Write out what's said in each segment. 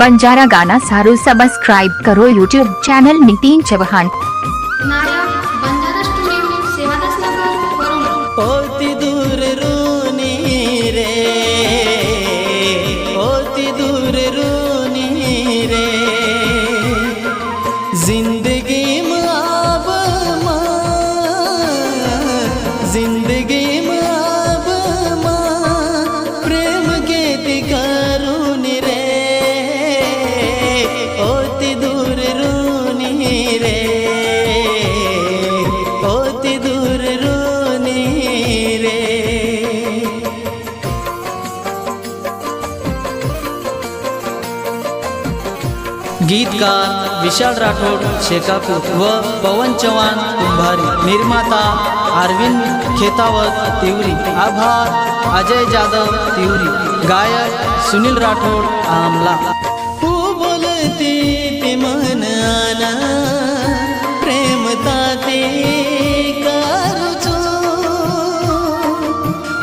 बंजारा गाना सारू सब्सक्राइब करो यूट्यूब चैनल नितीन चव्हाण। नायक बंजारा स्टुडिओ सेवादास नगर वरुण। होती दूर रूनी रे, होती दूर रूनी रे, जिंदगी में अब जिंदगी में अब प्रेम के करून रे, होती दूर रूनी रे, होती दूर रूनी रे। गीतकार विशाल राठोड शेकापूर व पवन चव्हाण कुंभारी, निर्माता अरविंद खेतावत तिवरी, आभार अजय जाधव तिवरी, गायक सुनील राठोड आमला। तू बोलती ती मन आना प्रेम ताते करूचो,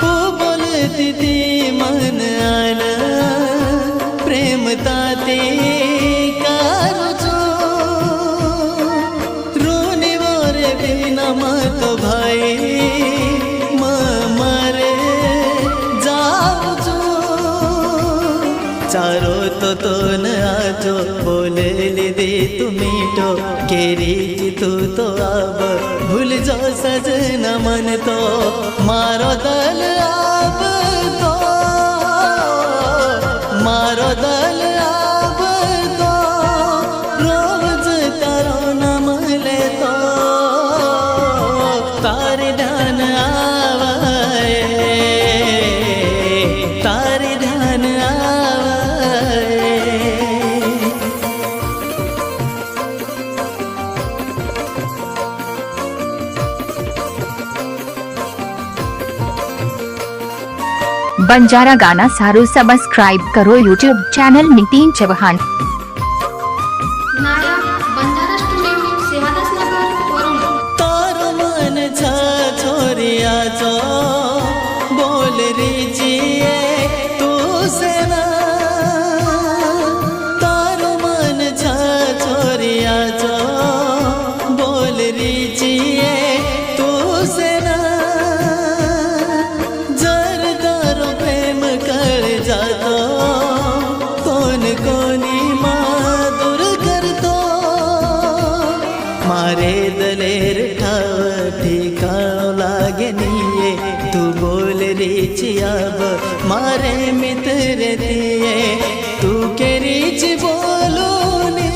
तू बोलती ती मन आना प्रेम ताते मत भाई मरे जाओ जो चारो तो न आजो बोले दे तू मीठो केरी तू तो अब भूल जो सजना मन तो मारो दल अब तो मारो दल अब तो रोज तारो न मले तो तारे ध्यान आवाए, तारे ध्यान आवाए। बंजारा गाना सारू सब्सक्राइब करो यूट्यूब चैनल नितीन चव्हाण। नायक बंजारा स्टुडिओ सेवादास नगर वरुण। तारो मन छोरिया जो बोल रीजिए तू से ना, तारो मन छोरिया जो बोल रीजिए तू से ना, जर दारो प्रेम कर जातो कौन कोनी माधुर कर तो, मारे दलेर ठाव ठिकाणो लागे निये तू बोल रीच अब मारे मित्र दिए तू के रीच बोलो ने,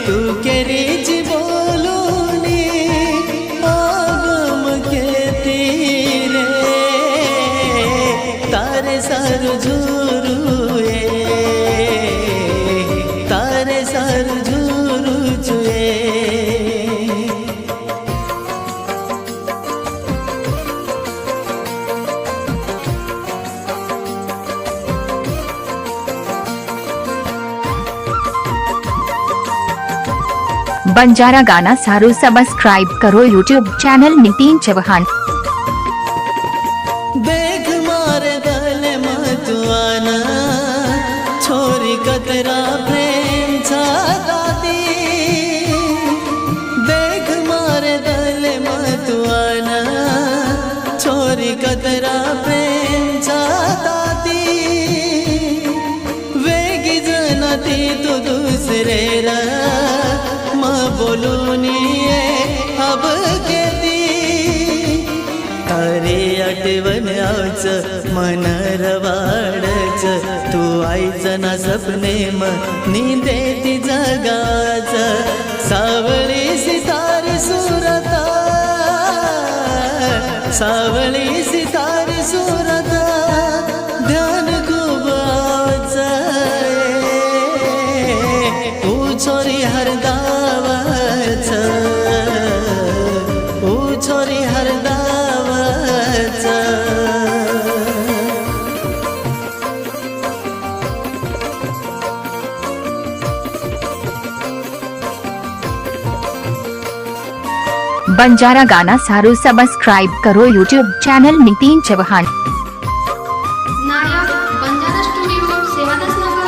तू के रीच बोलो ने, आगम के तीरे तारे सर झुरुए, तारे सर झुरु जुए। बंजारा गाना सारू सब्सक्राइब करो यूट्यूब चैनल नितीन चव्हाण। देख मारे दल मतवाना छोरी कतरा प्रेम छाती, देख मारे दल मतवाना छोरी कतरा प्रेम छाती, वेगी जनाती तू दूसरे रा बोलूनी अब केती, अरे आठवण आवच मन रवाडच तू आईच ना सपने नींदे ती जगाच, सावळी सितार सुरता, सावळी सितार सुरता, ध्यान खूप आवच तू छोरी हरदावच, तू छोरी हरदावच। बंजारा गाना सारू सब्सक्राइब करो यूट्यूब चैनल नितीन चव्हाण। नायक बंजारा स्टुडिओ सेवादास नगर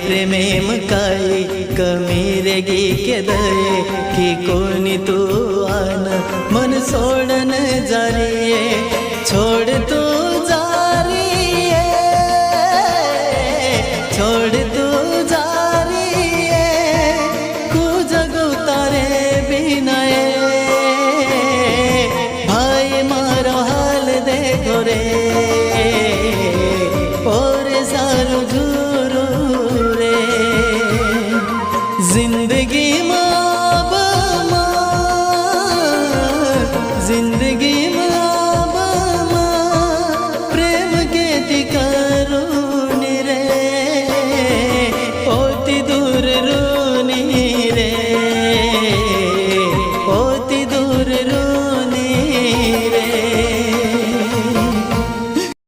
प्रेमेम काही कमी रेगी के दये की कोणी तू आन मन सोडन जारिये छोड़ तू जारिये छोड़